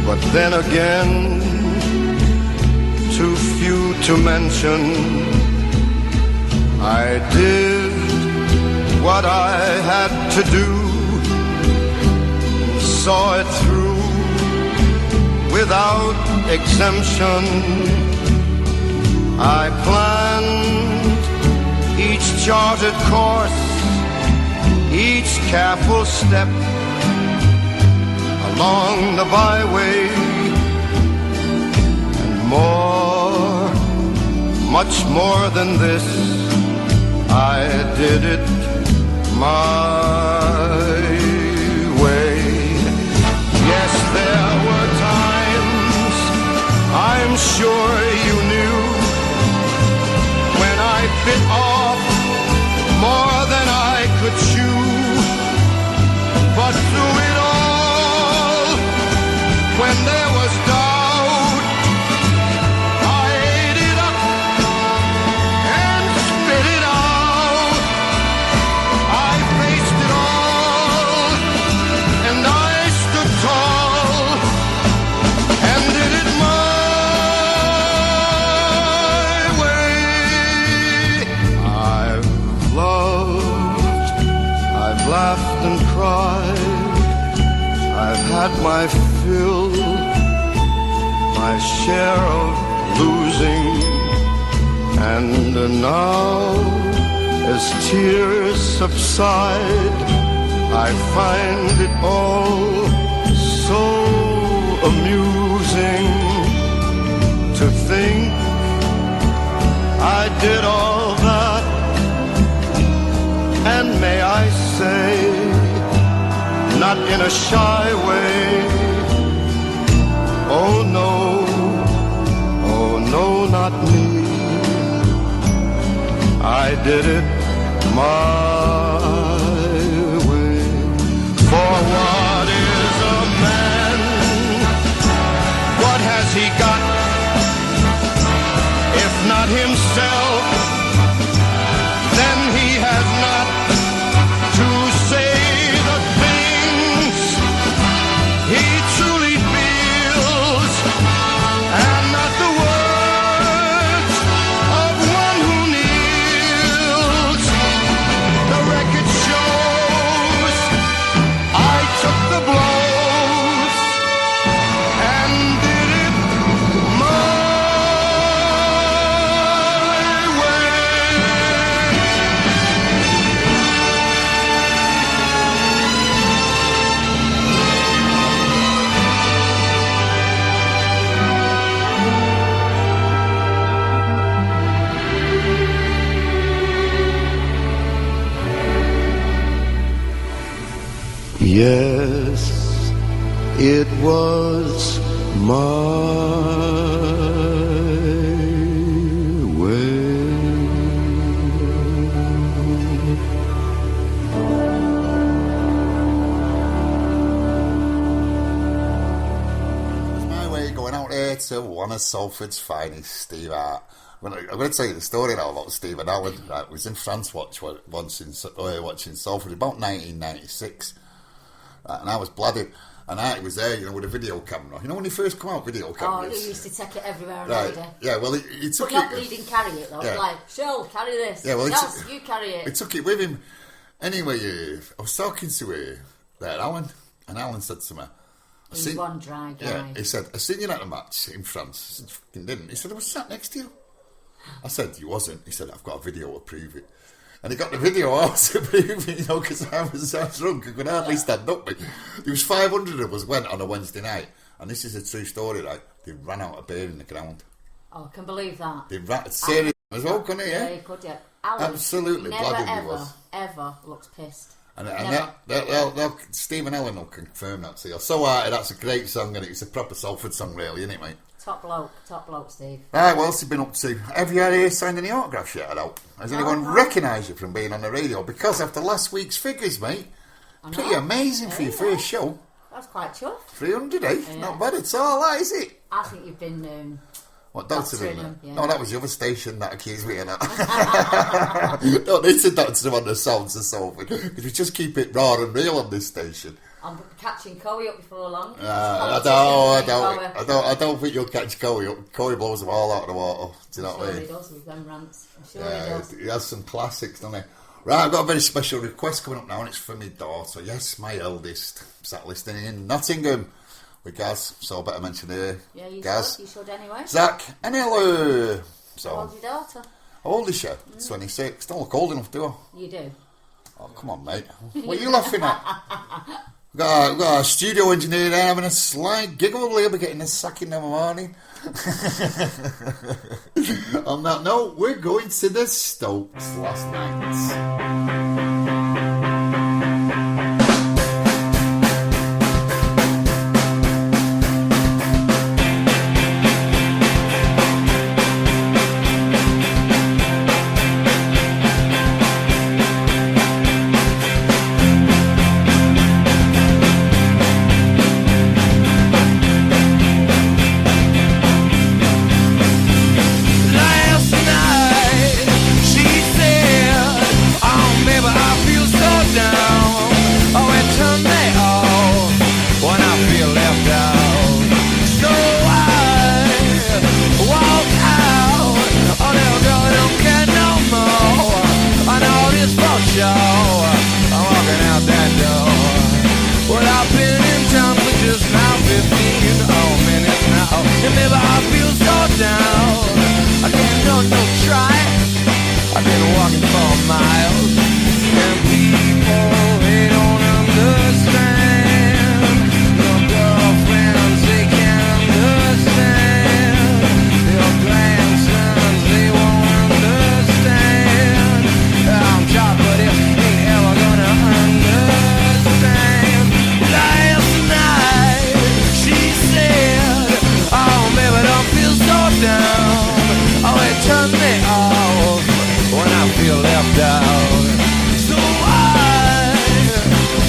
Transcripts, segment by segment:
But then again, too few to mention. I did what I had to do, saw it through without exemption. I planned each charted course, each careful step along the byway, and more, much more than this, I did it my way. Yes, there were times, I'm sure you knew, when I bit off more than I could chew. But through it all, when there was doubt, I ate it up and spit it out. I faced it all, and I stood tall and did it my way. I've loved, I've laughed and cried, I've had my fill, my share of losing, and now as tears subside, I find it all so amusing to think I did all that, and may I say, not in a shy way, oh no, not me. I did it my way. For what is a man? What has he got? If not himself, then he has not to say the things he truly feels, and not the words of one who kneels. The record shows I took the blows and did it my way. Yes, it was my way. My way going out here to one of Salford's finest, Steve Hart. I'm going to tell you the story now about Stephen Allen. Right, I was in France watching Salford about 1996. And I was blooded, and I was there, with a video camera. You know when you first come out, video cameras? Oh, you used to take it everywhere and right. everywhere. Yeah, well, he took but not bleeding carry it, though. Yeah. Like, Shell, carry this. Yeah, well, you carry it. He took it with him. Anyway, I was talking to Alan, and Alan said to me, He's one dry guy. Yeah, he said, I seen you at a match in France. I said, fucking didn't. He said, I was sat next to you. I said, you wasn't. He said, I've got a video to prove it. And he got the video out to prove it, because I was so drunk I could hardly stand up. There was 500 of us went on a Wednesday night, and this is a true story, right? They ran out of beer in the ground. Oh, I can believe that. They ran serious as well, couldn't he? Yeah, you could, yeah. Alan Absolutely bloody he was. Ever looks pissed. And Stephen Allen will confirm that to you. So that's a great song, and it's a proper Salford song, really, isn't it, mate? Top bloke, Steve. Right, what else have you been up to? Have you had signed any autographs yet? Has anyone recognised you from being on the radio? Because after last week's figures, mate, pretty amazing for your first show. That's quite chuffed. 300, eh? Yeah. Not bad at all, that, is it? I think you've been... What, doctoring them? Yeah. No, that was the other station that accused me of that. Don't need to doctor them on the sounds of Salford, because we just keep it raw and real on this station. I'm catching Cowie up before long. I don't think you'll catch Cowie up. Cowie blows them all out of the water. Do you know what I mean? He does with them rants. I'm sure he does. He has some classics, doesn't he? Right, I've got a very special request coming up now, and it's for my daughter. Yes, my eldest. Sat listening in Nottingham with Gaz, so I better mention her. Yeah, you Gaz. should. You should anyway. Zach and hello. So, How old's your daughter? how old is she? 26. Don't look old enough, do I? You do. Oh, come on, mate. What are you laughing at? We've got a studio engineer there having a slight giggle. He'll be getting a sack in the morning. On that note, we're going to the Stokes last night. Last night, she said, "Oh, baby, I feel so down." Oh, it turned me off when I feel left out. So I walk out. Oh, little girl, I don't care no more. I know this for sure. I'm walking out that door. Well, I've been in town for just now 15 minutes now. And baby, I feel so down. I can't go no try. I've been walking for miles, and people, they don't understand. Your girlfriends, they can't understand. Your grandsons, they won't understand. I'm chocolate, it ain't ever gonna understand. Last night, she said, "Oh, baby, don't feel so down." Oh, it turned me off when I feel left out. So I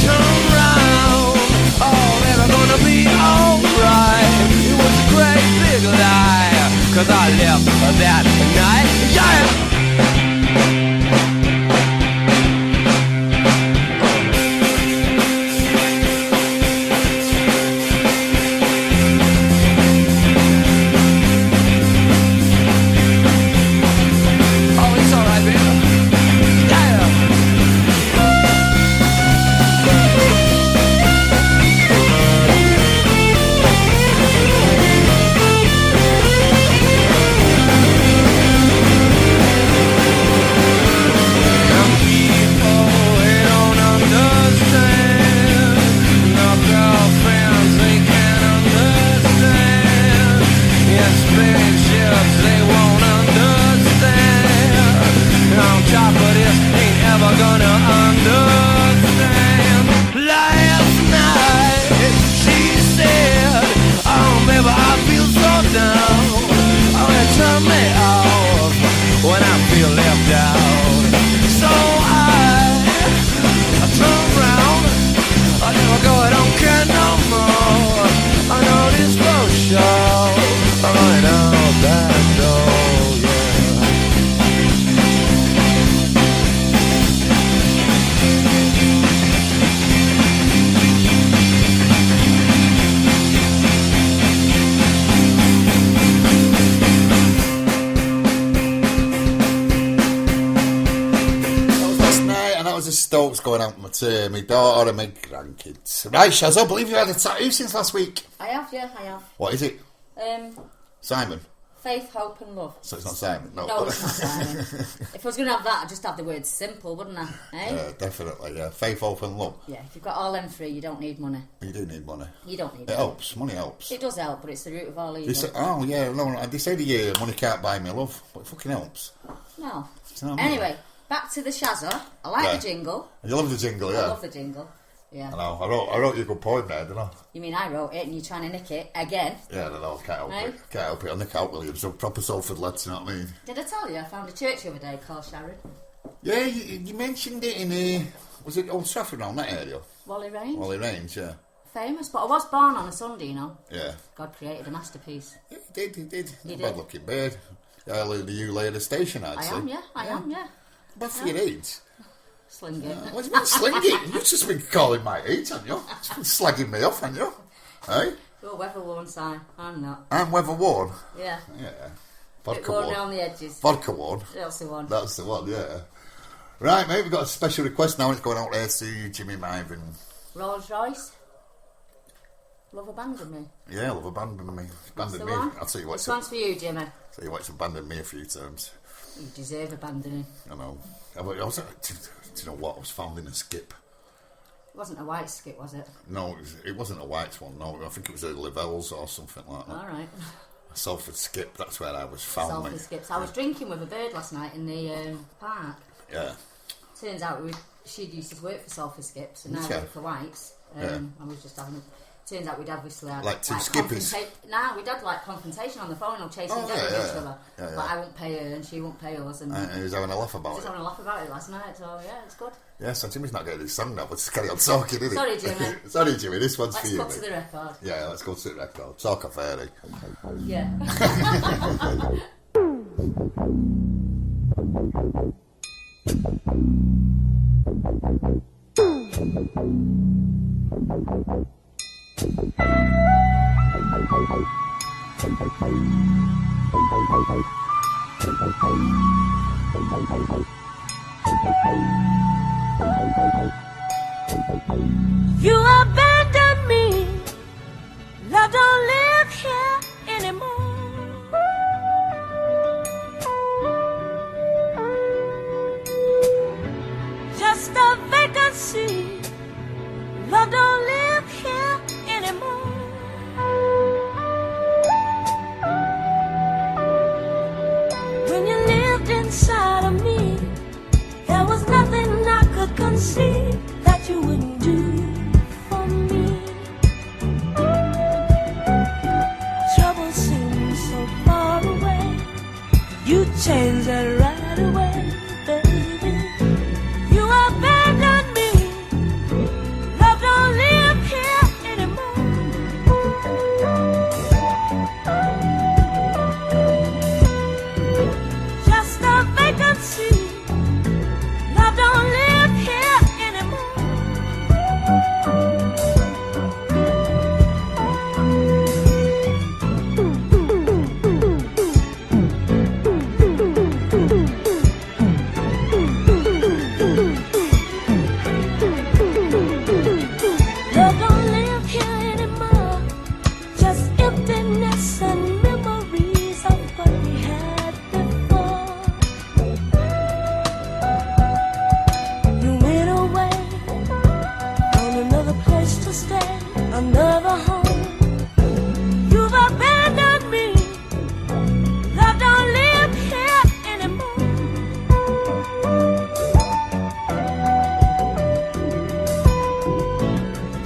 turn round. Oh, baby, gonna be alright. It was a great big lie, 'cause I left that night. Yeah! Oh, it's alright, baby. Yeah! Some people, they don't understand. No girlfriends, they can't understand. Yes, spaceships, they won't understand. On top of this, ain't ever gonna understand. Last night, she said, "Oh, baby, I feel so down." Oh, it turned me off when I feel left out. So I turn around. I never go, I don't care no more. I know this for sure. I'm running out that door, yeah. Last night, and that was the Stokes going out with my daughter and my grandkids. Right, Shazza, I believe you've had a tattoo since last week. I have, yeah, I have. What is it? Simon? Faith, hope, and love. So it's not Simon? No, No, it's not Simon. If I was going to have that, I'd just have the word simple, wouldn't I? Eh? Yeah, definitely, yeah. Faith, hope and love. Yeah, if you've got all them three, you don't need money. You do need money. You don't need It money. helps. Money helps. It does help, but it's the root of all They evil. say, oh, yeah, no, they say the year money can't buy me love, but it fucking helps. No. Do you know what I mean? Anyway, back to the Shazza. I like Yeah. the jingle. You love the jingle, yeah. I love the jingle. Yeah. I know. I wrote you a good poem there, didn't I? You mean I wrote it and you're trying to nick it again? Yeah, I don't know. Can't help Right. it. Can't help it. I nick out Williams. A proper Salford lad, you know what I mean? Did I tell you I found a church the other day called Sharon? Yeah, you mentioned it in, was it Old Trafford around that area? Wally Range? Wally Range, yeah. Famous, but I was born on a Sunday, you know. Yeah. God created a masterpiece. Yeah, he did. He Not did. bad looking bird. Early the you later station, I'd I say. am, yeah. But for Yeah. your age. Sling it. What do you mean sling it? You've just been calling my age, haven't you? You've been slagging me off, haven't you? Hey? You're weather worn, Si. I'm not. I'm weather worn. Yeah. Yeah. Bit Vodka worn worn. around the edges. Vodka worn. That's the one. That's the one, yeah. Right, mate, we've got a special request now. It's going out there to Jimmy Myvan. Rolls Royce. Love abandoned me. Yeah, love abandoned me. Abandoned me. One? I'll tell you what. This one's for you, Jimmy. Tell you what, it's abandoned me a few times. You deserve abandoning. I know. Do you know what? I was found in a skip. It wasn't a white skip, was it? No, it wasn't a white one. No, I think it was a Lavelles or something like that. All right. A Salford skip. That's where I was found. Salford skips. I was drinking with a bird last night in the park. Yeah. Turns out she'd used to work for Salford skips, and now I Yeah. work for whites. Yeah. I was just having. Turns out we'd obviously had Like two skippies. We'd had like confrontation on the phone or chasing each other. Yeah, But I wouldn't pay her and she wouldn't pay us. And he was having a laugh about just it. having a laugh about it last night. So yeah, it's good. Yeah, so Jimmy's not getting his song now, but just carry on talking, isn't Sorry, it? Jimmy. Sorry, Jimmy. This one's Let's for you. go to mate. the record. Yeah, let's go to the record. Talk of fairy. Yeah. You abandoned me. Love don't live here anymore. Just a vacancy. Love don't live here anymore. When you lived inside of me, there was nothing I could conceive that you wouldn't do for me. Trouble seems so far away. You changed it right away, baby. You abandoned me. Love don't live here anymore. Just a vacancy. Love don't live here anymore. Love don't live here anymore. Just emptiness and memories of what we had before. You went away, found another place to stay, another home. You've abandoned me. Love don't live here anymore.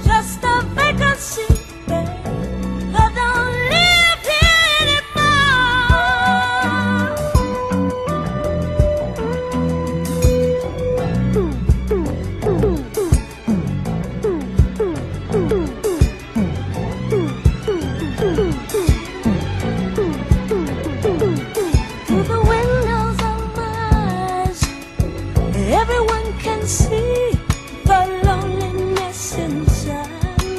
Just a vacancy, babe. Love don't live here Through the windows of my eyes, everyone can see the loneliness inside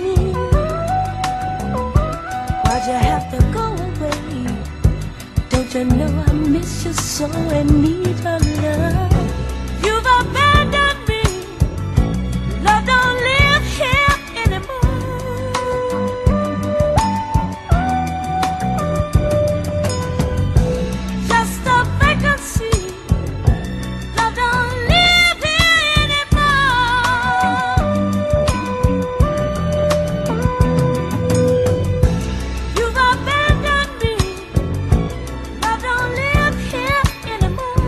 me. Why'd you have to go away? Don't you know I miss you so and need your love? You've abandoned me. Love don't live here anymore. Just a vacancy. Love don't live here anymore. You've abandoned me. Love don't live here anymore.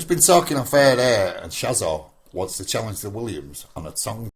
just been talking off air there, and Shazza wants to challenge the Williams on a song